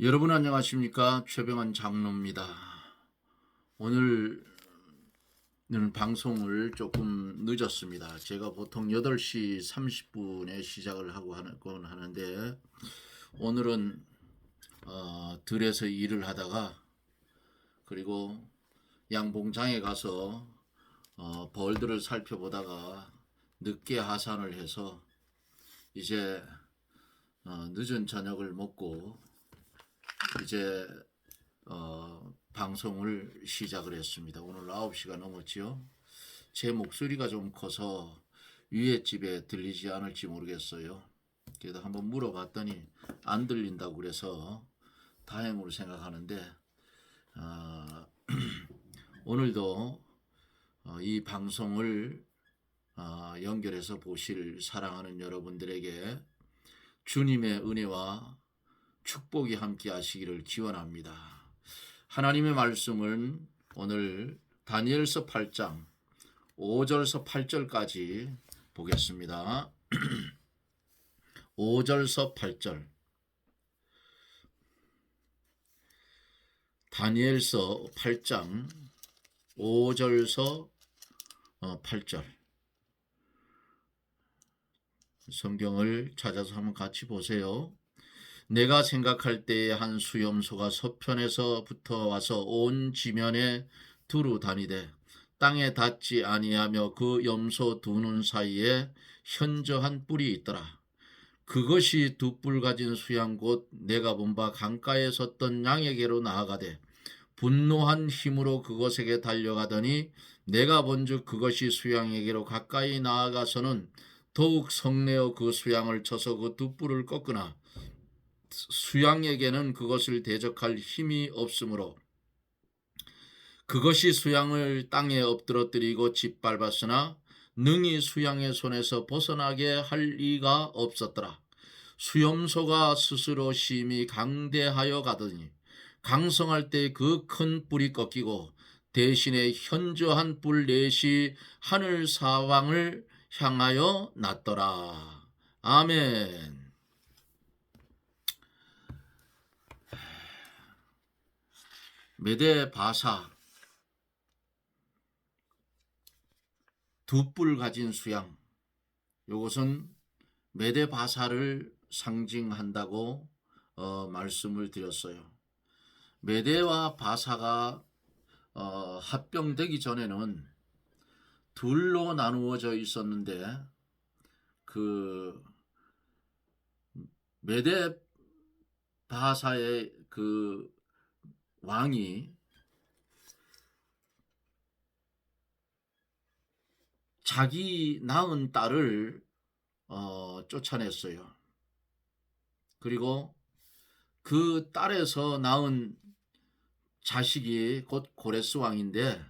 여러분 안녕하십니까? 최병환 장로입니다. 오늘은 방송을 조금 늦었습니다. 제가 보통 8시 30분에 시작을 하곤 하는데 오늘은 들에서 일을 하다가 그리고 양봉장에 가서 벌들을 살펴보다가 늦게 하산을 해서 이제 늦은 저녁을 먹고 이제 방송을 시작을 했습니다. 오늘 9시가 넘었지요. 제 목소리가 좀 커서 위에 집에 들리지 않을지 모르겠어요. 그래도 한번 물어봤더니 안 들린다고 그래서 다행으로 생각하는데 오늘도 이 방송을 연결해서 보실 사랑하는 여러분들에게 주님의 은혜와 축복이 함께 하시기를 기원합니다. 하나님의 말씀은 오늘 다니엘서 8장 5절서 8절까지 보겠습니다. 5절서 8절 다니엘서 8장 5절서 8절 성경을 찾아서 한번 같이 보세요. 내가 생각할 때에 한 수염소가 서편에서부터 와서 온 지면에 두루 다니되 땅에 닿지 아니하며 그 염소 두 눈 사이에 현저한 뿔이 있더라. 그것이 두 뿔 가진 수양 곧 내가 본 바 강가에 섰던 양에게로 나아가되 분노한 힘으로 그것에게 달려가더니 내가 본즉 그것이 수양에게로 가까이 나아가서는 더욱 성내어 그 수양을 쳐서 그 두 뿔을 꺾으나 수양에게는 그것을 대적할 힘이 없으므로 그것이 수양을 땅에 엎드러뜨리고 짓밟았으나 능히 수양의 손에서 벗어나게 할 리가 없었더라. 수염소가 스스로 심히 강대하여 가더니 강성할 때 그 큰 뿔이 꺾이고 대신에 현저한 뿔 넷이 하늘 사방을 향하여 났더라. 아멘. 메대 바사 두 뿔 가진 수양, 이것은 메대 바사를 상징한다고 말씀을 드렸어요. 메대와 바사가 합병되기 전에는 둘로 나누어져 있었는데 그 메대 바사의 그 왕이 자기 낳은 딸을 쫓아냈어요. 그리고 그 딸에서 낳은 자식이 곧 고레스 왕인데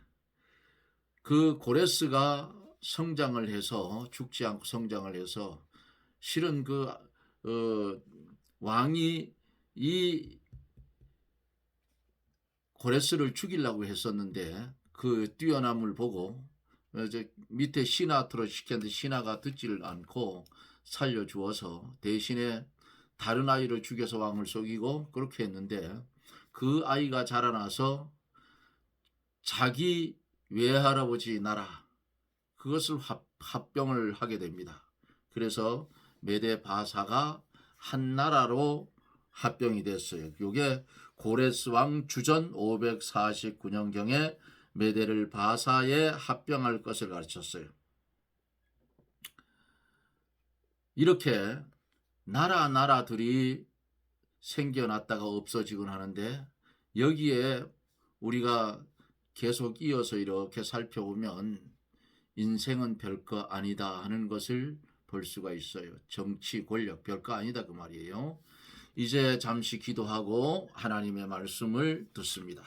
그 고레스가 성장을 해서 죽지 않고 성장을 해서 실은 그 왕이 이 고레스를 죽이려고 했었는데 그 뛰어남을 보고 이제 밑에 신하트로 시켰는데 신하가 듣지를 않고 살려주어서 대신에 다른 아이를 죽여서 왕을 속이고 그렇게 했는데 그 아이가 자라나서 자기 외할아버지 나라 그것을 합병을 하게 됩니다. 그래서 메대 바사가 한 나라로 합병이 됐어요. 이게 고레스 왕 주전 549년경에 메대를 바사에 합병할 것을 가르쳤어요. 이렇게 나라들이 생겨났다가 없어지곤 하는데 여기에 우리가 계속 이어서 이렇게 살펴보면 인생은 별거 아니다 하는 것을 볼 수가 있어요. 정치, 권력 별거 아니다 그 말이에요. 이제 잠시 기도하고 하나님의 말씀을 듣습니다.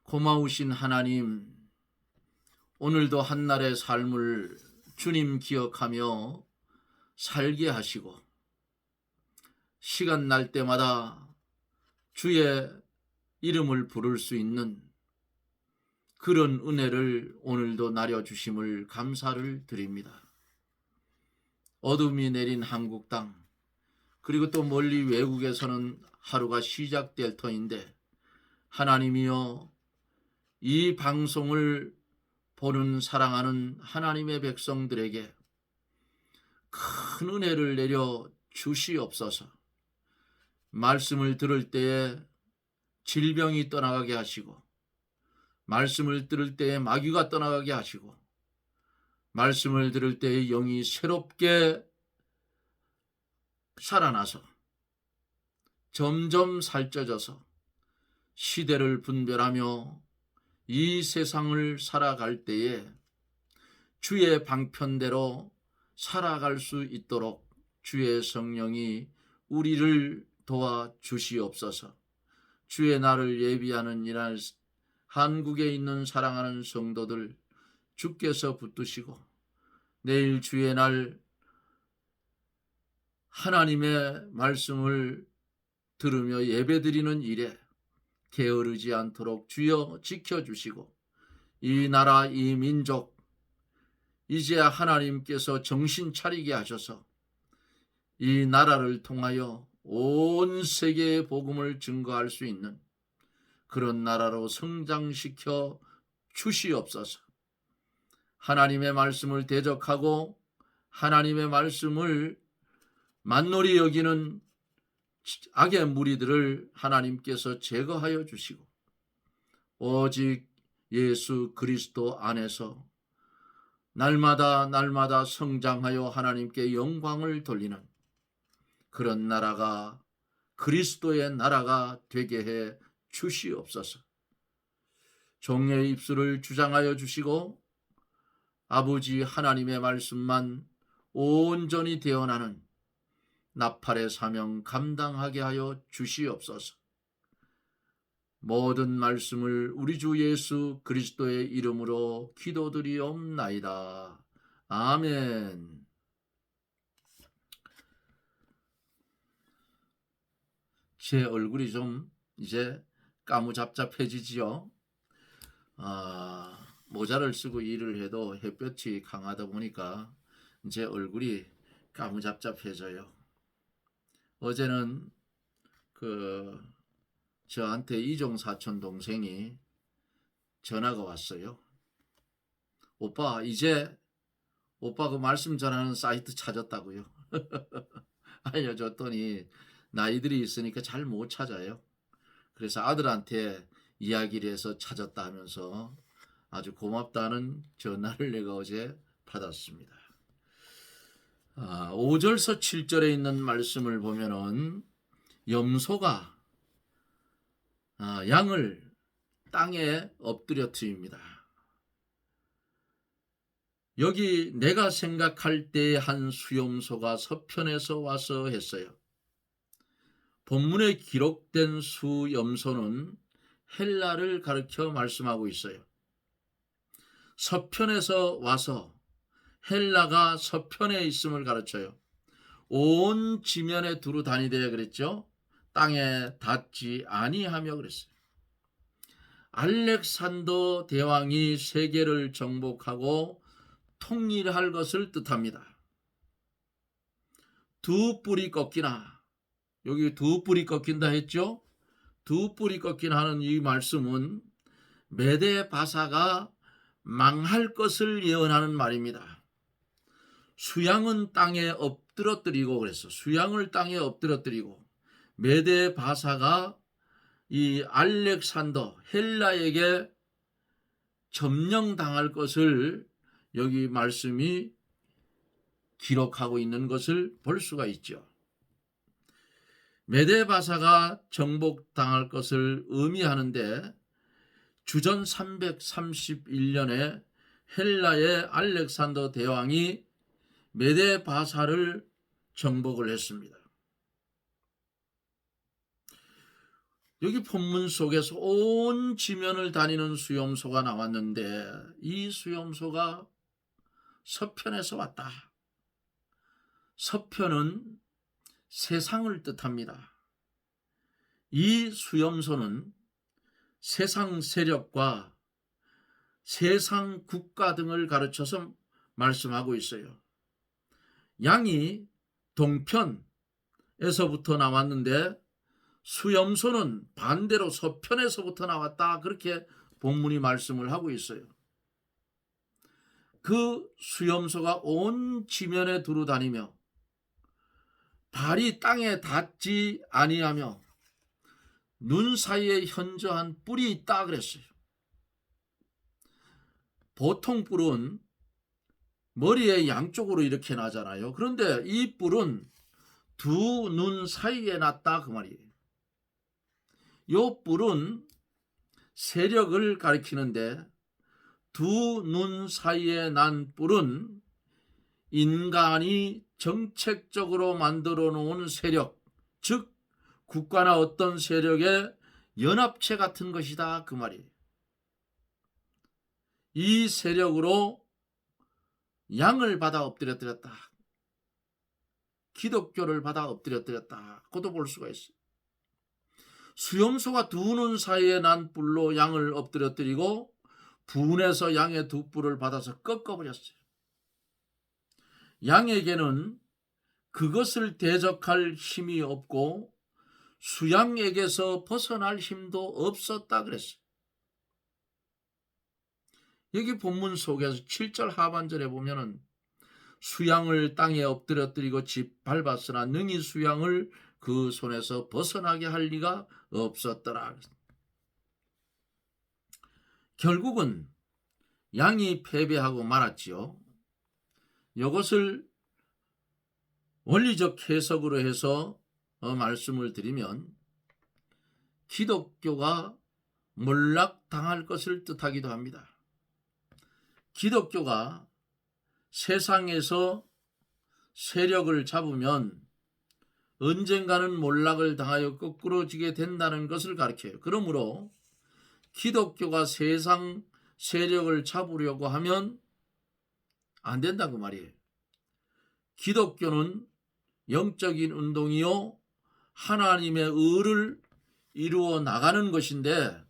고마우신 하나님, 오늘도 한날의 삶을 주님 기억하며 살게 하시고 시간 날 때마다 주의 이름을 부를 수 있는 그런 은혜를 오늘도 나려주심을 감사를 드립니다. 어둠이 내린 한국 땅, 그리고 또 멀리 외국에서는 하루가 시작될 터인데 하나님이여, 이 방송을 보는 사랑하는 하나님의 백성들에게 큰 은혜를 내려 주시옵소서. 말씀을 들을 때에 질병이 떠나가게 하시고, 말씀을 들을 때에 마귀가 떠나가게 하시고, 말씀을 들을 때에 영이 새롭게 살아나서 점점 살쪄져서 시대를 분별하며 이 세상을 살아갈 때에 주의 방편대로 살아갈 수 있도록 주의 성령이 우리를 도와 주시옵소서. 주의 날을 예비하는 이날 한국에 있는 사랑하는 성도들 주께서 붙드시고, 내일 주의 날 하나님의 말씀을 들으며 예배드리는 일에 게으르지 않도록 주여 지켜주시고, 이 나라 이 민족 이제 하나님께서 정신 차리게 하셔서 이 나라를 통하여 온 세계의 복음을 증거할 수 있는 그런 나라로 성장시켜 주시옵소서. 하나님의 말씀을 대적하고 하나님의 말씀을 만놀이 여기는 악의 무리들을 하나님께서 제거하여 주시고, 오직 예수 그리스도 안에서 날마다 성장하여 하나님께 영광을 돌리는 그런 나라가 그리스도의 나라가 되게 해 주시옵소서. 종의 입술을 주장하여 주시고, 아버지 하나님의 말씀만 온전히 되어나는 나팔의 사명 감당하게 하여 주시옵소서. 모든 말씀을 우리 주 예수 그리스도의 이름으로 기도드리옵나이다. 아멘. 제 얼굴이 좀 이제 까무잡잡해지지요. 모자를 쓰고 일을 해도 햇볕이 강하다 보니까 제 얼굴이 까무잡잡해져요. 어제는 저한테 이종 사촌 동생이 전화가 왔어요. 오빠, 이제 오빠 그 말씀 전하는 사이트 찾았다고요. 알려줬더니 나이들이 있으니까 잘 못 찾아요. 그래서 아들한테 이야기를 해서 찾았다 하면서 아주 고맙다는 전화를 내가 어제 받았습니다. 5절서 7절에 있는 말씀을 보면은 염소가 양을 땅에 엎드려뜨립니다. 여기 내가 생각할 때 한 수염소가 서편에서 와서 했어요. 본문에 기록된 수염소는 헬라를 가리켜 말씀하고 있어요. 서편에서 와서 헬라가 서편에 있음을 가르쳐요. 온 지면에 두루 다니되 그랬죠. 땅에 닿지 아니하며 그랬어요. 알렉산더 대왕이 세계를 정복하고 통일할 것을 뜻합니다. 두 뿔이 꺾이나, 여기 두 뿔이 꺾인다 했죠. 두 뿔이 꺾인 하는 이 말씀은 메데 바사가 망할 것을 예언하는 말입니다. 수양은 땅에 엎드러뜨리고 그랬어. 수양을 땅에 엎드러뜨리고 메데 바사가 이 알렉산더 헬라에게 점령당할 것을 여기 말씀이 기록하고 있는 것을 볼 수가 있죠. 메데 바사가 정복당할 것을 의미하는데 주전 331년에 헬라의 알렉산더 대왕이 메데 바사를 정복을 했습니다. 여기 본문 속에서 온 지면을 다니는 수염소가 나왔는데 이 수염소가 서편에서 왔다. 서편은 세상을 뜻합니다. 이 수염소는 세상 세력과 세상 국가 등을 가르쳐서 말씀하고 있어요. 양이 동편에서부터 나왔는데 수염소는 반대로 서편에서부터 나왔다. 그렇게 본문이 말씀을 하고 있어요. 그 수염소가 온 지면에 두루 다니며 발이 땅에 닿지 아니하며 눈 사이에 현저한 뿔이 있다 그랬어요. 보통 뿔은 머리의 양쪽으로 이렇게 나잖아요. 그런데 이 뿔은 두 눈 사이에 났다 그 말이에요. 이 뿔은 세력을 가리키는데 두 눈 사이에 난 뿔은 인간이 정책적으로 만들어 놓은 세력, 즉 국가나 어떤 세력의 연합체 같은 것이다 그 말이에요. 이 세력으로 양을 받아 엎드려뜨렸다. 기독교를 받아 엎드려뜨렸다. 그것도 볼 수가 있어요. 수염소가 두 눈 사이에 난 뿔로 양을 엎드려뜨리고 분해서 양의 두 뿔을 받아서 꺾어버렸어요. 양에게는 그것을 대적할 힘이 없고 수양에게서 벗어날 힘도 없었다 그랬어요. 여기 본문 속에서 7절 하반절에 보면은 수양을 땅에 엎드려뜨리고 짓밟았으나 능히 수양을 그 손에서 벗어나게 할 리가 없었더라. 결국은 양이 패배하고 말았지요. 이것을 원리적 해석으로 해서 말씀을 드리면 기독교가 몰락당할 것을 뜻하기도 합니다. 기독교가 세상에서 세력을 잡으면 언젠가는 몰락을 당하여 거꾸로지게 된다는 것을 가르쳐요. 그러므로 기독교가 세상 세력을 잡으려고 하면 안 된다 그 말이에요. 기독교는 영적인 운동이요 하나님의 의를 이루어 나가는 것인데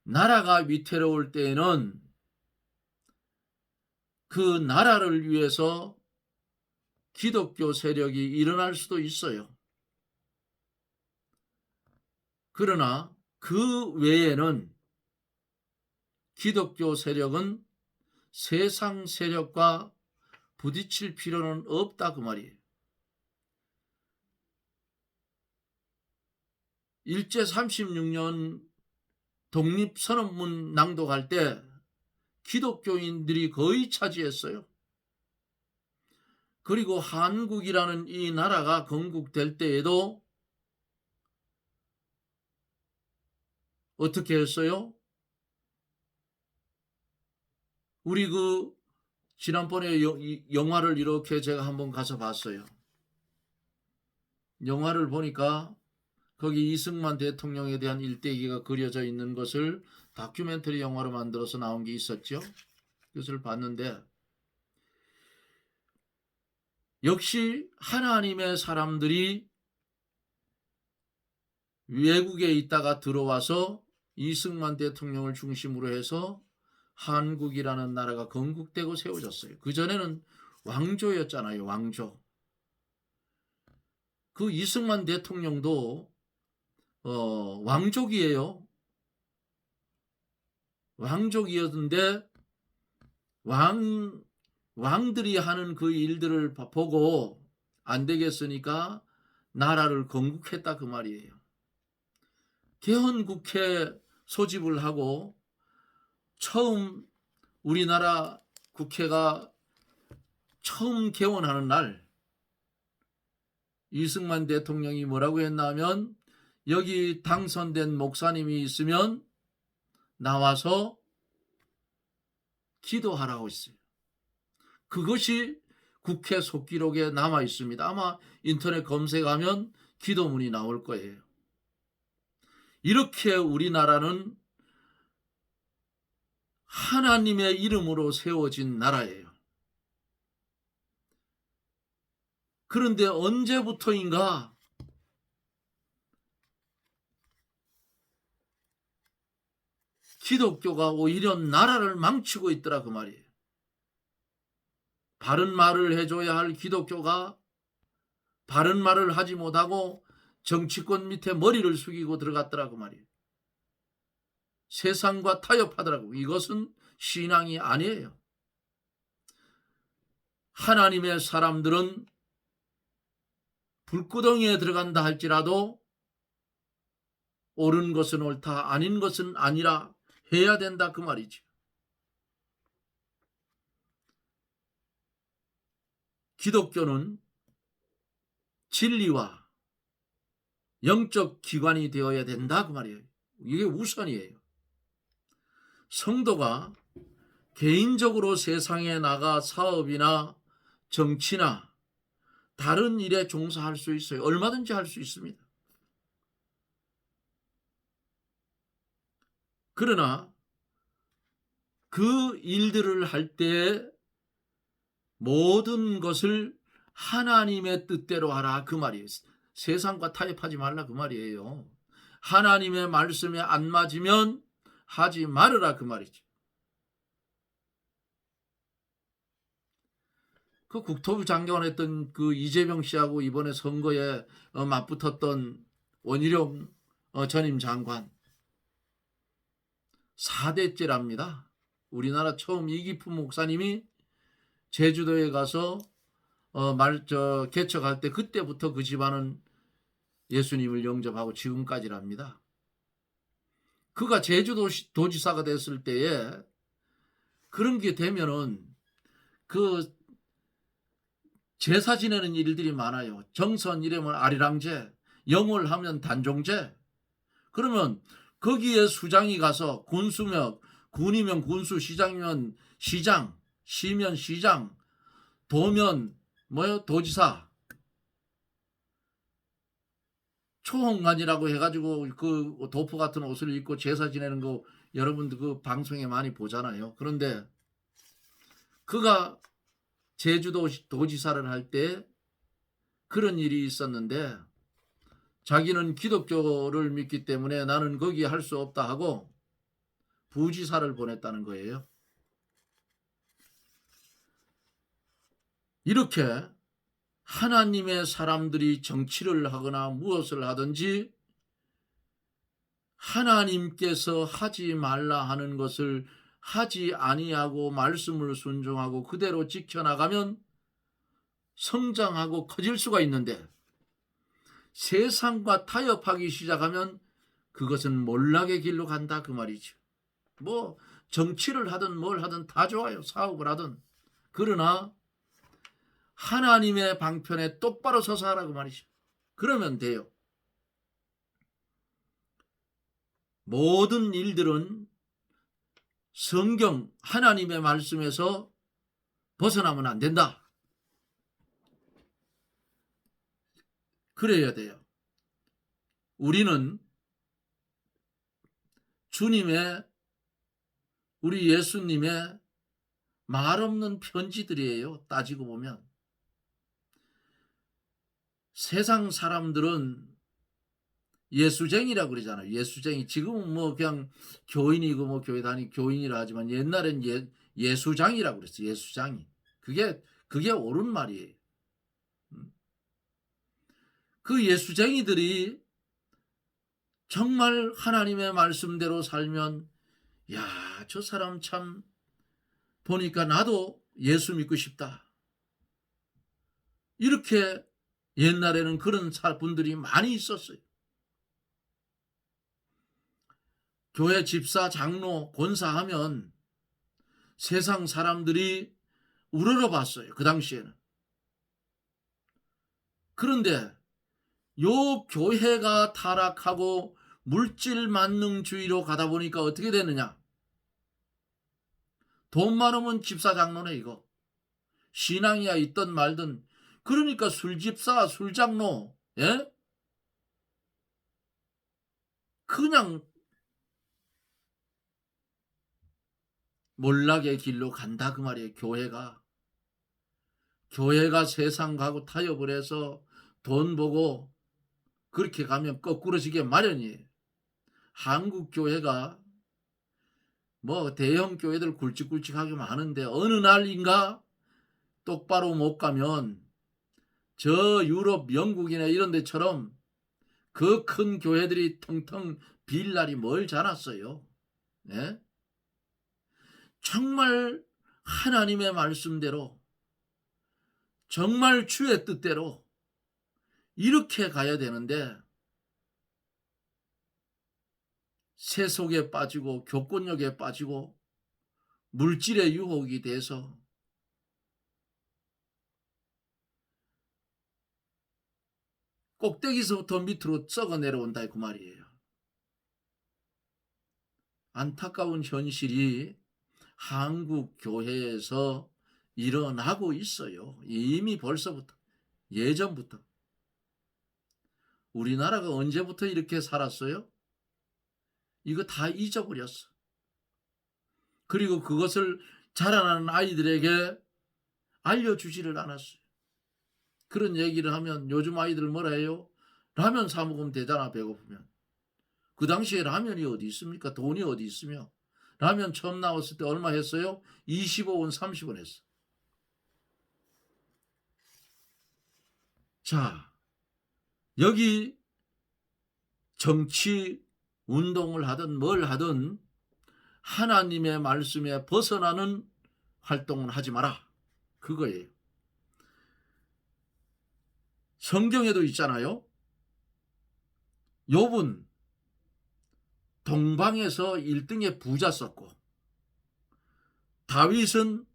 나라가 위태로울 때에는 그 나라를 위해서 기독교 세력이 일어날 수도 있어요. 그러나 그 외에는 기독교 세력은 세상 세력과 부딪힐 필요는 없다 그 말이에요. 일제 36년 독립선언문 낭독할 때 기독교인들이 거의 차지했어요. 그리고 한국이라는 이 나라가 건국될 때에도 어떻게 했어요? 우리 지난번에 영화를 이렇게 제가 한번 가서 봤어요. 영화를 보니까 거기 이승만 대통령에 대한 일대기가 그려져 있는 것을 다큐멘터리 영화로 만들어서 나온 게 있었죠. 그것을 봤는데 역시 하나님의 사람들이 외국에 있다가 들어와서 이승만 대통령을 중심으로 해서 한국이라는 나라가 건국되고 세워졌어요. 그전에는 왕조였잖아요. 왕조. 그 이승만 대통령도 왕족이에요. 왕족이었는데 왕들이 하는 그 일들을 보고 안 되겠으니까 나라를 건국했다 그 말이에요. 개헌국회 소집을 하고 처음 우리나라 국회가 처음 개원하는 날 이승만 대통령이 뭐라고 했냐면 여기 당선된 목사님이 있으면 나와서 기도하라고 했어요. 그것이 국회 속기록에 남아 있습니다. 아마 인터넷 검색하면 기도문이 나올 거예요. 이렇게 우리나라는 하나님의 이름으로 세워진 나라예요. 그런데 언제부터인가 기독교가 오히려 나라를 망치고 있더라 그 말이에요. 바른 말을 해줘야 할 기독교가 바른 말을 하지 못하고 정치권 밑에 머리를 숙이고 들어갔더라고 말이에요. 세상과 타협하더라고. 이것은 신앙이 아니에요. 하나님의 사람들은 불구덩이에 들어간다 할지라도 옳은 것은 옳다, 아닌 것은 아니라 해야 된다 그 말이죠. 기독교는 진리와 영적 기관이 되어야 된다 그 말이에요. 이게 우선이에요. 성도가 개인적으로 세상에 나가 사업이나 정치나 다른 일에 종사할 수 있어요. 얼마든지 할 수 있습니다. 그러나 그 일들을 할 때 모든 것을 하나님의 뜻대로 하라 그 말이에요. 세상과 타협하지 말라 그 말이에요. 하나님의 말씀에 안 맞으면 하지 말으라 그 말이죠. 그 국토부 장관 했던 그 이재명 씨하고 이번에 선거에 맞붙었던 원희룡 전임 장관 4대째랍니다. 우리나라 처음 이기품 목사님이 제주도에 가서 개척할 때 그때부터 그 집안은 예수님을 영접하고 지금까지랍니다. 그가 제주도 도지사가 됐을 때에 그런 게 되면은 그 제사 지내는 일들이 많아요. 정선 이름은 아리랑제, 영월하면 단종제. 그러면 거기에 수장이 가서 군수면 군이면 군수, 시장이면 시장, 시면 시장, 도면 도지사, 초홍관이라고 해가지고 그 도포 같은 옷을 입고 제사 지내는 거 여러분들 그 방송에 많이 보잖아요. 그런데 그가 제주도 도지사를 할 때 그런 일이 있었는데 자기는 기독교를 믿기 때문에 나는 거기 할 수 없다 하고 부지사를 보냈다는 거예요. 이렇게 하나님의 사람들이 정치를 하거나 무엇을 하든지 하나님께서 하지 말라 하는 것을 하지 아니하고 말씀을 순종하고 그대로 지켜나가면 성장하고 커질 수가 있는데 세상과 타협하기 시작하면 그것은 몰락의 길로 간다 그 말이죠. 뭐 정치를 하든 뭘 하든 다 좋아요. 사업을 하든. 그러나 하나님의 방편에 똑바로 서서 하라고 말이죠. 그러면 돼요. 모든 일들은 성경 하나님의 말씀에서 벗어나면 안 된다. 그래야 돼요. 우리는 주님의 우리 예수님의 말 없는 편지들이에요. 따지고 보면 세상 사람들은 예수쟁이라고 그러잖아요. 예수쟁이. 지금은 뭐 그냥 교인이고 뭐 교회 다니 교인이라 하지만 옛날엔 예수장이라고 그랬어요. 예수장이. 그게 옳은 말이에요. 그 예수쟁이들이 정말 하나님의 말씀대로 살면 야, 저 사람 참 보니까 나도 예수 믿고 싶다. 이렇게 옛날에는 그런 분들이 많이 있었어요. 교회 집사, 장로, 권사하면 세상 사람들이 우러러봤어요. 그 당시에는. 그런데 요 교회가 타락하고 물질 만능주의로 가다 보니까 어떻게 되느냐. 돈 많으면 집사 장로네 이거. 신앙이야 있든 말든. 그러니까 술집사, 술장로, 예? 그냥 몰락의 길로 간다 그 말이에요. 교회가 세상 가고 타협을 해서 돈 보고 그렇게 가면 거꾸러지게 마련이에요. 한국 교회가 뭐 대형 교회들 굵직굵직하게 많은데 어느 날인가 똑바로 못 가면 저 유럽, 영국이나 이런 데처럼 그 큰 교회들이 텅텅 빌 날이 뭘 자랐어요. 예? 정말 하나님의 말씀대로, 정말 주의 뜻대로 이렇게 가야 되는데 세속에 빠지고 교권력에 빠지고 물질의 유혹이 돼서 꼭대기서부터 밑으로 썩어 내려온다 그 말이에요. 안타까운 현실이 한국 교회에서 일어나고 있어요. 이미 벌써부터, 예전부터. 우리나라가 언제부터 이렇게 살았어요? 이거 다 잊어버렸어. 그리고 그것을 자라나는 아이들에게 알려주지를 않았어요. 그런 얘기를 하면 요즘 아이들 뭐라 해요? 라면 사 먹으면 되잖아, 배고프면. 그 당시에 라면이 어디 있습니까? 돈이 어디 있으며. 라면 처음 나왔을 때 얼마 했어요? 25원, 30원 했어. 자, 여기 정치 운동을 하든 뭘 하든 하나님의 말씀에 벗어나는 활동을 하지 마라. 그거예요. 성경에도 있잖아요. 욥은 동방에서 1등의 부자 썼고, 다윗은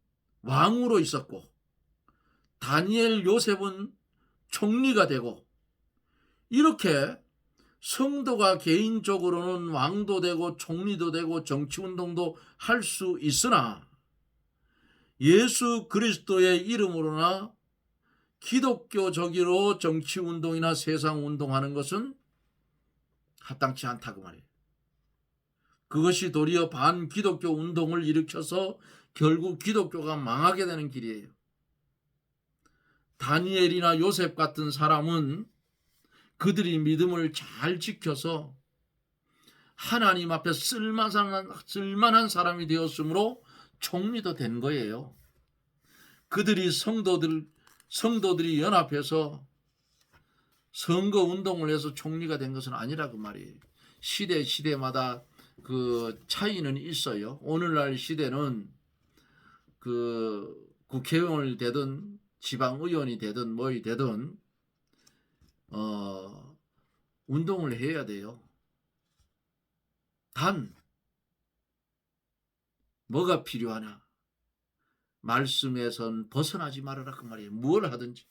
왕으로 있었고, 다니엘, 요셉은 총리가 되고, 이렇게 성도가 개인적으로는 왕도 되고 총리도 되고 정치운동도 할 수 있으나 예수 그리스도의 이름으로나 기독교적으로 정치운동이나 세상운동하는 것은 합당치 않다 그 말이에요. 그것이 도리어 반기독교 운동을 일으켜서 결국 기독교가 망하게 되는 길이에요. 다니엘이나 요셉 같은 사람은 그들이 믿음을 잘 지켜서 하나님 앞에 쓸만한 사람이 되었으므로 총리도 된 거예요. 그들이 성도들이 연합해서 선거 운동을 해서 총리가 된 것은 아니라 그 말이에요. 시대마다 그 차이는 있어요. 오늘날 시대는 그 국회의원이 되든 지방의원이 되든 뭐이 되든 운동을 해야 돼요. 단 뭐가 필요하냐? 말씀에선 벗어나지 말아라 그 말이에요. 뭘 하든지.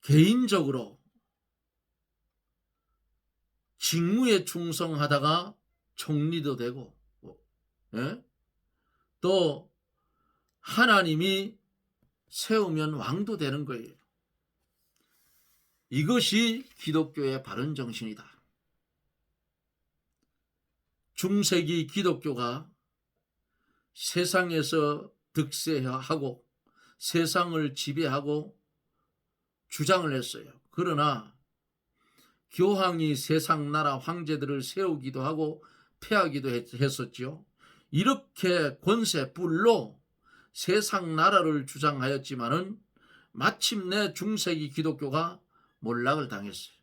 개인적으로 직무에 충성하다가 총리도 되고, 예? 또 하나님이 세우면 왕도 되는 거예요. 이것이 기독교의 바른 정신이다. 중세기 기독교가 세상에서 득세하고 세상을 지배하고 주장을 했어요. 그러나 교황이 세상 나라 황제들을 세우기도 하고 폐하기도 했었죠. 이렇게 권세뿔로 세상 나라를 주장하였지만은 마침내 중세기 기독교가 몰락을 당했어요.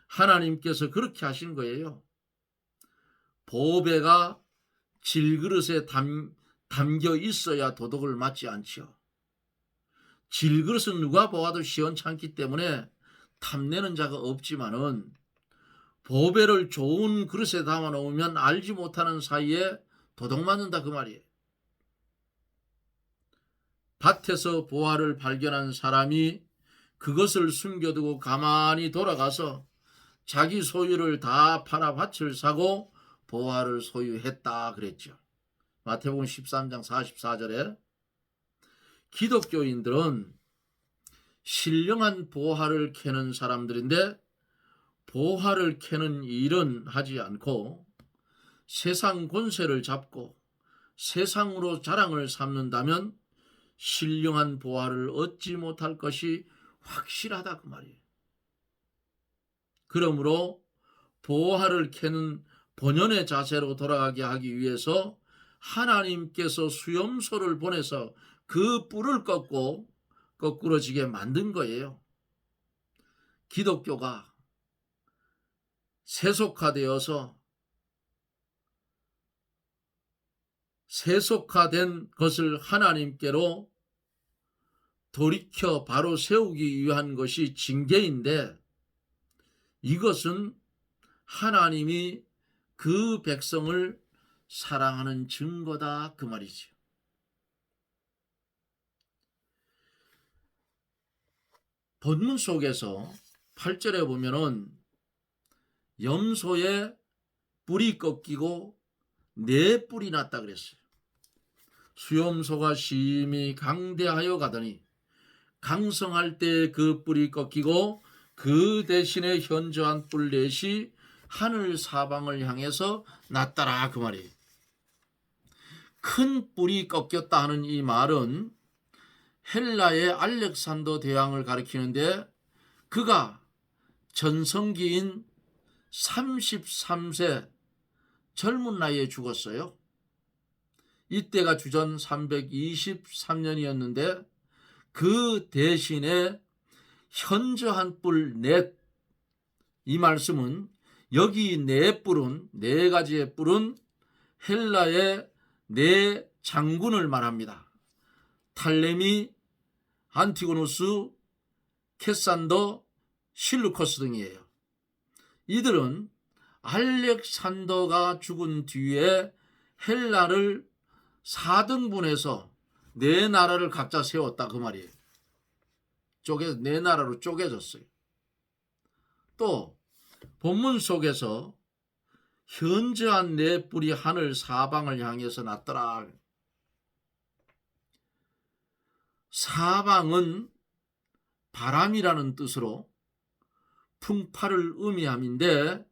하나님께서 그렇게 하신 거예요. 보배가 질그릇에 담겨 있어야 도덕을 맞지 않지요. 질그릇은 누가 보아도 시원찮기 때문에 탐내는 자가 없지만은 보배를 좋은 그릇에 담아 놓으면 알지 못하는 사이에 도둑 맞는다 그 말이에요. 밭에서 보화를 발견한 사람이 그것을 숨겨두고 가만히 돌아가서 자기 소유를 다 팔아 밭을 사고 보화를 소유했다 그랬죠. 마태복음 13장 44절에 기독교인들은 신령한 보화를 캐는 사람들인데 보화를 캐는 일은 하지 않고 세상 권세를 잡고 세상으로 자랑을 삼는다면 신령한 보화를 얻지 못할 것이 확실하다 그 말이에요. 그러므로 보화를 캐는 본연의 자세로 돌아가게 하기 위해서 하나님께서 수염소를 보내서 그 뿔을 꺾고 거꾸러지게 만든 거예요. 기독교가 세속화되어서 세속화된 것을 하나님께로 돌이켜 바로 세우기 위한 것이 징계인데, 이것은 하나님이 그 백성을 사랑하는 증거다 그 말이죠. 본문 속에서 8절에 보면은 염소의 뿔이 꺾이고 네 뿔이 났다 그랬어요. 수염소가 심히 강대하여 가더니 강성할 때 그 뿔이 꺾이고 그 대신에 현저한 뿔 넷이 하늘 사방을 향해서 났더라 그 말이에요. 큰 뿔이 꺾였다 하는 이 말은 헬라의 알렉산더 대왕을 가리키는데, 그가 전성기인 33세 젊은 나이에 죽었어요. 이때가 주전 323년이었는데 그 대신에 현저한 뿔 넷, 이 말씀은 여기 네 뿔은, 네 가지의 뿔은 헬라의 네 장군을 말합니다. 탈레미, 안티고누스, 캐산더, 실루커스 등이에요. 이들은 알렉산더가 죽은 뒤에 헬라를 4등분해서 네 나라를 각자 세웠다 그 말이에요. 네 나라로 쪼개졌어요. 또 본문 속에서 현저한 네 뿔이 하늘 사방을 향해서 났더라. 사방은 바람이라는 뜻으로 풍파를 의미함인데,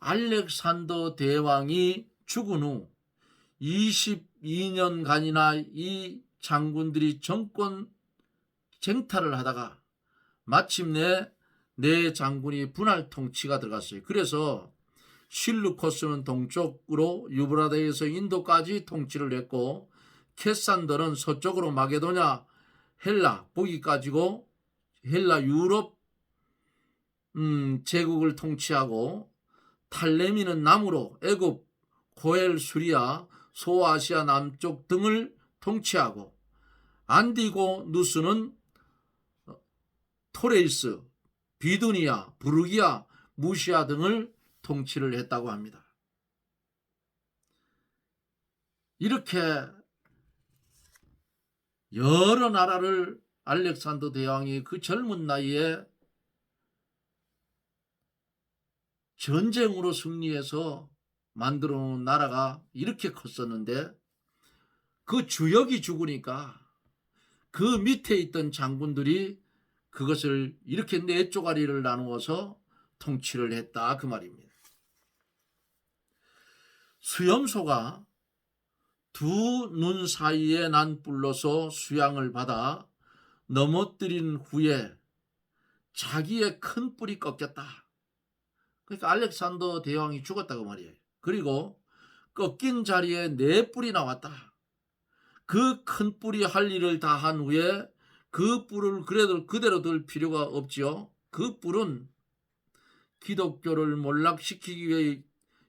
알렉산더 대왕이 죽은 후 22년간이나 이 장군들이 정권 쟁탈을 하다가 마침내 네 장군이 분할 통치가 들어갔어요. 그래서 실루코스는 동쪽으로 유브라데에서 인도까지 통치를 했고, 캐산더는 서쪽으로 마게도냐, 헬라 거기까지고 헬라 유럽 제국을 통치하고, 탈레미는 남으로 애굽, 고엘, 수리아, 소아시아 남쪽 등을 통치하고, 안디고누스는 토레이스, 비두니아, 부르기아, 무시아 등을 통치를 했다고 합니다. 이렇게 여러 나라를 알렉산더 대왕이 그 젊은 나이에 전쟁으로 승리해서 만들어 놓은 나라가 이렇게 컸었는데, 그 주역이 죽으니까 그 밑에 있던 장군들이 그것을 이렇게 네 쪼가리를 나누어서 통치를 했다 그 말입니다. 수염소가 두 눈 사이에 난 뿔로서 수양을 받아 넘어뜨린 후에 자기의 큰 뿔이 꺾였다. 그러니까 알렉산더 대왕이 죽었다 그 말이에요. 그리고 꺾인 자리에 네 뿔이 나왔다. 그 큰 뿔이 할 일을 다 한 후에 그 뿔을 그대로 둘 필요가 없지요. 그 뿔은 기독교를 몰락시키기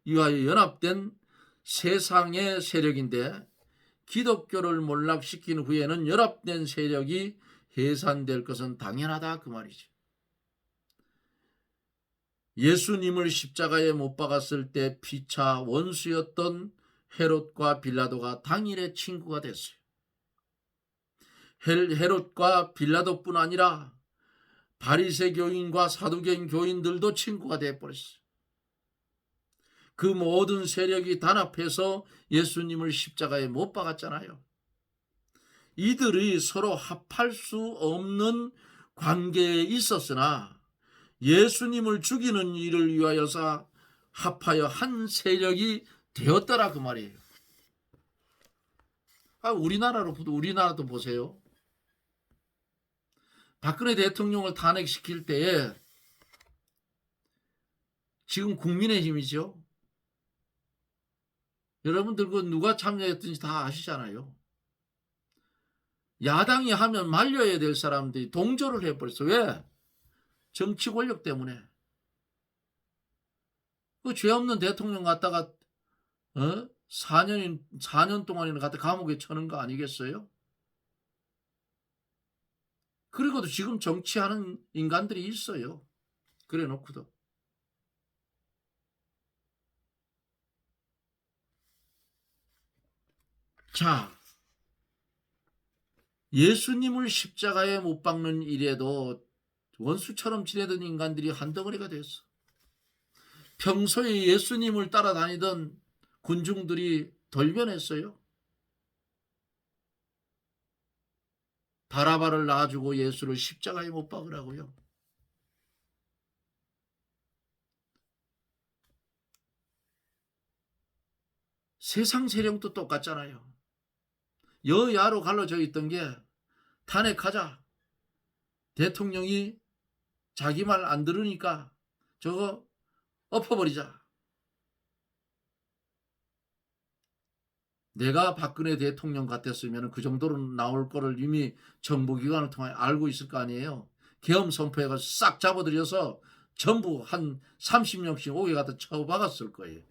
위하여 연합된 세상의 세력인데, 기독교를 몰락시킨 후에는 연합된 세력이 해산될 것은 당연하다 그 말이죠. 예수님을 십자가에 못 박았을 때 피차 원수였던 헤롯과 빌라도가 당일에 친구가 됐어요. 헤롯과 빌라도뿐 아니라 바리새 교인과 사두개인 교인들도 친구가 되어버렸어요. 그 모든 세력이 단합해서 예수님을 십자가에 못 박았잖아요. 이들이 서로 합할 수 없는 관계에 있었으나 예수님을 죽이는 일을 위하여서 합하여 한 세력이 되었더라 그 말이에요. 우리나라도 보세요. 박근혜 대통령을 탄핵시킬 때에 지금 국민의힘이죠. 여러분들 그 누가 참여했든지 다 아시잖아요. 야당이 하면 말려야 될 사람들이 동조를 해버렸어. 왜? 정치 권력 때문에. 그 죄 없는 대통령 갖다가 4년 동안이나 갖다 감옥에 쳐는 거 아니겠어요? 그리고도 지금 정치하는 인간들이 있어요. 그래 놓고도. 자, 예수님을 십자가에 못 박는 일에도 원수처럼 지내던 인간들이 한 덩어리가 됐어. 평소에 예수님을 따라다니던 군중들이 돌변했어요. 바라바를 놔주고 예수를 십자가에 못 박으라고요. 세상 세력도 똑같잖아요. 여야로 갈라져 있던 게 탄핵하자. 대통령이 자기 말 안 들으니까 저거 엎어버리자. 내가 박근혜 대통령 같았으면 그 정도로 나올 거를 이미 정보기관을 통해 알고 있을 거 아니에요. 계엄 선포해가지고 싹 잡아들여서 전부 한 30명씩 오게 갖다 쳐박았을 거예요.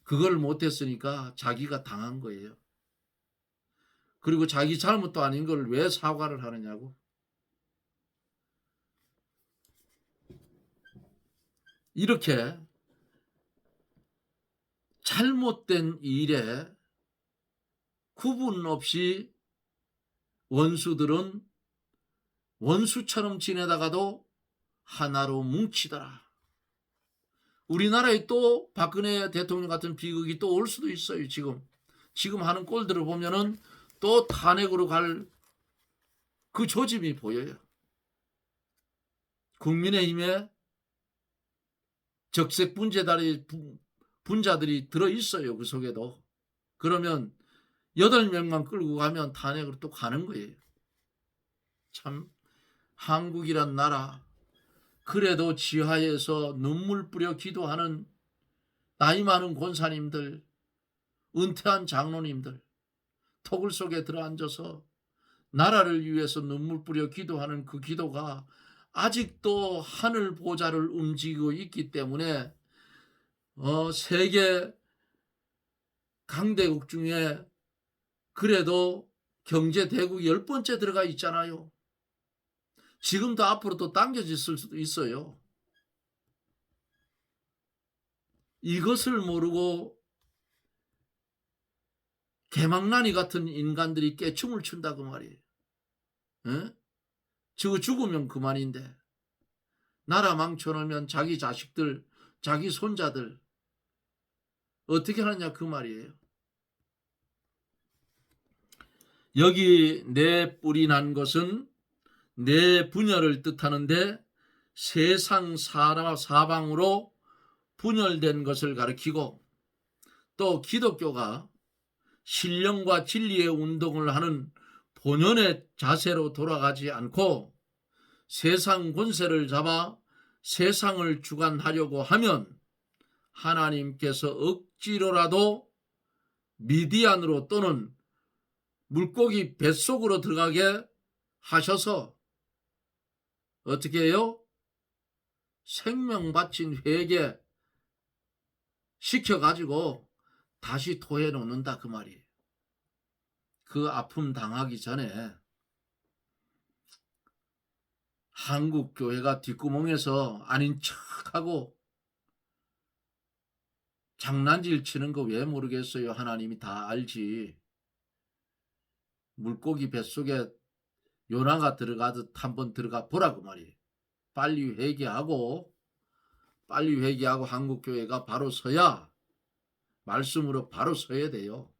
그걸 못했으니까 자기가 당한 거예요. 그리고 자기 잘못도 아닌 걸 왜 사과를 하느냐고. 이렇게 잘못된 일에 구분 없이 원수들은 원수처럼 지내다가도 하나로 뭉치더라. 우리나라에 또 박근혜 대통령 같은 비극이 또 올 수도 있어요. 지금 하는 꼴들을 보면은 또 탄핵으로 갈 그 조짐이 보여요. 국민의힘에 적색 분자들이 들어있어요. 그 속에도. 그러면 8명만 끌고 가면 탄핵으로 또 가는 거예요. 참 한국이란 나라, 그래도 지하에서 눈물 뿌려 기도하는 나이 많은 권사님들, 은퇴한 장로님들, 토굴 속에 들어앉아서 나라를 위해서 눈물 뿌려 기도하는 그 기도가 아직도 하늘 보좌를 움직이고 있기 때문에 세계 강대국 중에 그래도 경제대국 10번째 들어가 있잖아요. 지금도 앞으로 또 당겨질 수도 있어요. 이것을 모르고 개망나니 같은 인간들이 깨춤을 춘다 그 말이에요. 에? 저거 죽으면 그만인데 나라 망쳐놓으면 자기 자식들, 자기 손자들 어떻게 하느냐 그 말이에요. 여기 내 뿔이 난 것은 내 분열을 뜻하는데 세상 사방으로 분열된 것을 가리키고 또 기독교가 신령과 진리의 운동을 하는 본연의 자세로 돌아가지 않고 세상 권세를 잡아 세상을 주관하려고 하면 하나님께서 억지로라도 미디안으로 또는 물고기 뱃속으로 들어가게 하셔서 어떻게 해요? 생명 바친 회개 시켜가지고 다시 토해 놓는다 그 말이에요. 그 아픔 당하기 전에 한국 교회가 뒷구멍에서 아닌 척하고 장난질 치는 거 왜 모르겠어요. 하나님이 다 알지. 물고기 뱃속에 요나가 들어가듯 한번 들어가 보라고 말이에요. 빨리 회개하고 한국 교회가 바로 서야 말씀으로 바로 서야 돼요.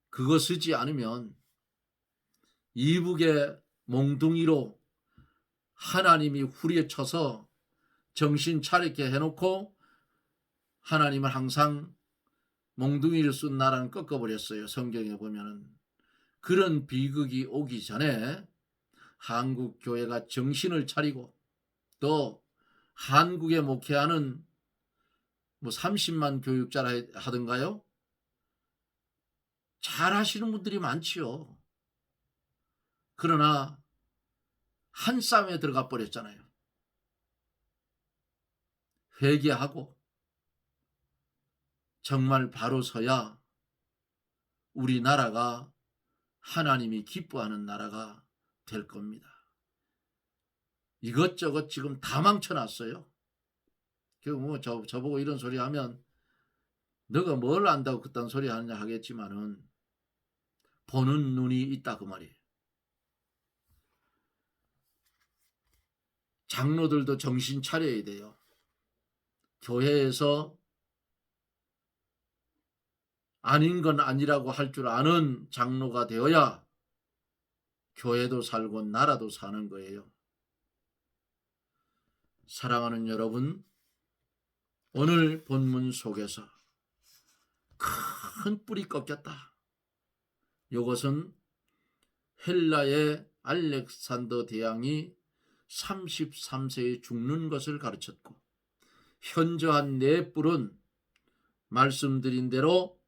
그거 쓰지 않으면 이북의 몽둥이로 하나님이 후려쳐서 정신 차리게 해놓고 하나님은 항상 몽둥이를 쓴 나라는 꺾어버렸어요. 성경에 보면은. 그런 비극이 오기 전에 한국 교회가 정신을 차리고 또 한국에 목회하는 뭐 30만 교육자라 하던가요? 잘 하시는 분들이 많지요. 그러나 한 싸움에 들어가 버렸잖아요. 회개하고 정말 바로 서야 우리나라가 하나님이 기뻐하는 나라가 될 겁니다. 이것저것 지금 다 망쳐놨어요. 뭐 저보고 이런 소리 하면 너가 뭘 안다고 그딴 소리 하느냐 하겠지만은 보는 눈이 있다 그 말이에요. 장로들도 정신 차려야 돼요. 교회에서 아닌 건 아니라고 할 줄 아는 장로가 되어야 교회도 살고 나라도 사는 거예요. 사랑하는 여러분, 오늘 본문 속에서 큰 뿔이 꺾였다. 이것은 헬라의 알렉산더 대왕이 33세에 죽는 것을 가르쳤고, 현저한 네 뿔은 말씀드린 대로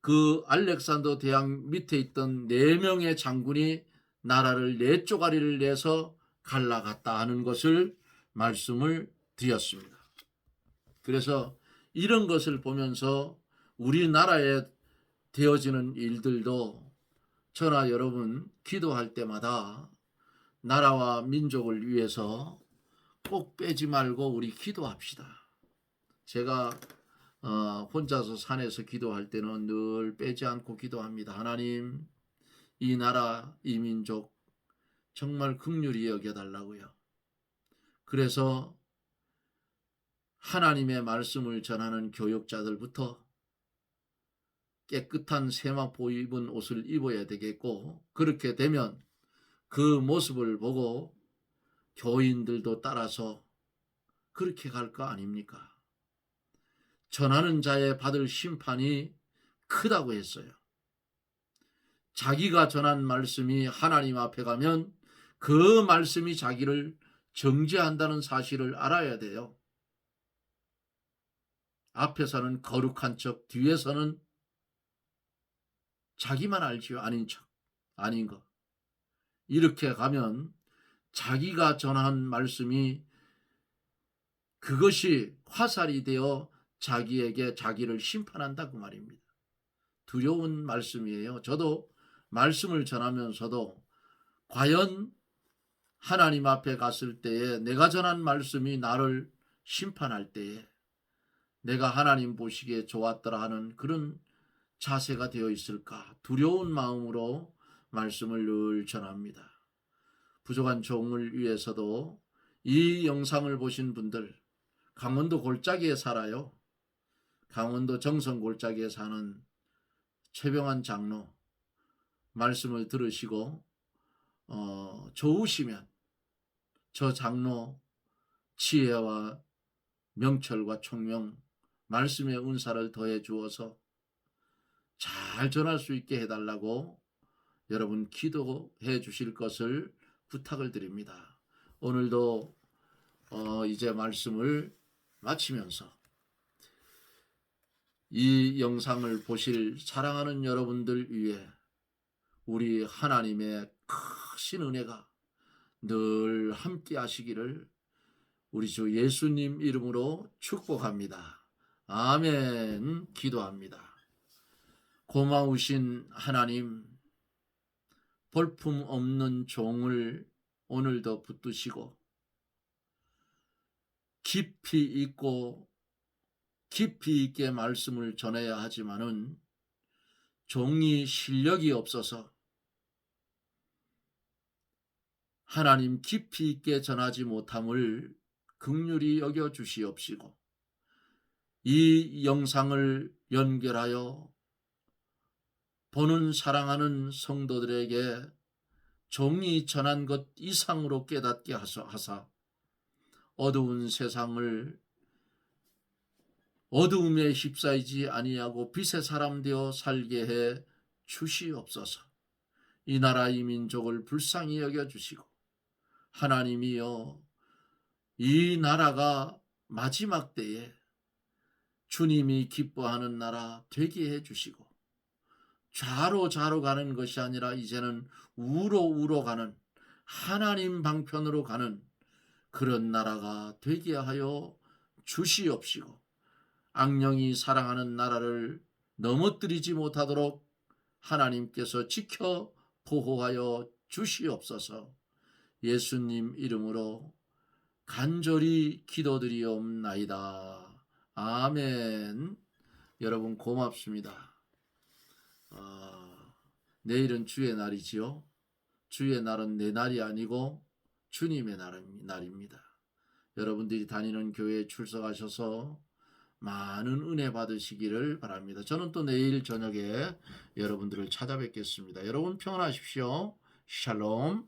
그 알렉산더 대왕 밑에 있던 4명의 장군이 나라를 4쪼가리를 내서 갈라갔다 하는 것을 말씀을 드렸습니다. 그래서 이런 것을 보면서 우리나라에 되어지는 일들도 저나 여러분 기도할 때마다 나라와 민족을 위해서 꼭 빼지 말고 우리 기도합시다. 제가 혼자서 산에서 기도할 때는 늘 빼지 않고 기도합니다. 하나님, 이 나라, 이 민족 정말 긍휼히 여겨달라고요. 그래서 하나님의 말씀을 전하는 교육자들부터 깨끗한 세마포 입은 옷을 입어야 되겠고, 그렇게 되면 그 모습을 보고 교인들도 따라서 그렇게 갈 거 아닙니까? 전하는 자의 받을 심판이 크다고 했어요. 자기가 전한 말씀이 하나님 앞에 가면 그 말씀이 자기를 정죄한다는 사실을 알아야 돼요. 앞에서는 거룩한 척, 뒤에서는 자기만 알지요. 아닌 척, 아닌 거. 이렇게 가면 자기가 전한 말씀이 그것이 화살이 되어 자기에게 자기를 심판한다 그 말입니다. 두려운 말씀이에요. 저도 말씀을 전하면서도 과연 하나님 앞에 갔을 때에 내가 전한 말씀이 나를 심판할 때에 내가 하나님 보시기에 좋았더라 하는 그런 자세가 되어 있을까 두려운 마음으로 말씀을 늘 전합니다. 부족한 종을 위해서도 이 영상을 보신 분들, 강원도 골짜기에 살아요. 강원도 정선 골짜기에 사는 최병환 장로 말씀을 들으시고 좋으시면 저 장로 지혜와 명철과 총명 말씀의 은사를 더해 주어서 잘 전할 수 있게 해달라고 여러분 기도해 주실 것을 부탁을 드립니다. 오늘도 이제 말씀을 마치면서 이 영상을 보실 사랑하는 여러분들 위해 우리 하나님의 크신 은혜가 늘 함께 하시기를 우리 주 예수님 이름으로 축복합니다. 아멘. 기도합니다. 고마우신 하나님, 볼품 없는 종을 오늘도 붙드시고 깊이 있고 깊이 있게 말씀을 전해야 하지만은 종이 실력이 없어서 하나님 깊이 있게 전하지 못함을 긍휼히 여겨 주시옵시고 이 영상을 연결하여 보는 사랑하는 성도들에게 종이 전한 것 이상으로 깨닫게 하사 어두운 세상을 어두움에 휩싸이지 아니하고 빛의 사람 되어 살게 해 주시옵소서. 이 나라 이 민족을 불쌍히 여겨주시고 하나님이여, 이 나라가 마지막 때에 주님이 기뻐하는 나라 되게 해주시고, 좌로 좌로 가는 것이 아니라 이제는 우로 우로 가는, 하나님 방편으로 가는 그런 나라가 되게 하여 주시옵시고, 악령이 사랑하는 나라를 넘어뜨리지 못하도록 하나님께서 지켜 보호하여 주시옵소서. 예수님 이름으로 간절히 기도드리옵나이다. 아멘. 여러분 고맙습니다. 내일은 주의 날이지요. 주의 날은 내 날이 아니고 주님의 날입니다. 여러분들이 다니는 교회에 출석하셔서 많은 은혜 받으시기를 바랍니다. 저는 또 내일 저녁에 여러분들을 찾아뵙겠습니다. 여러분 평안하십시오. 샬롬.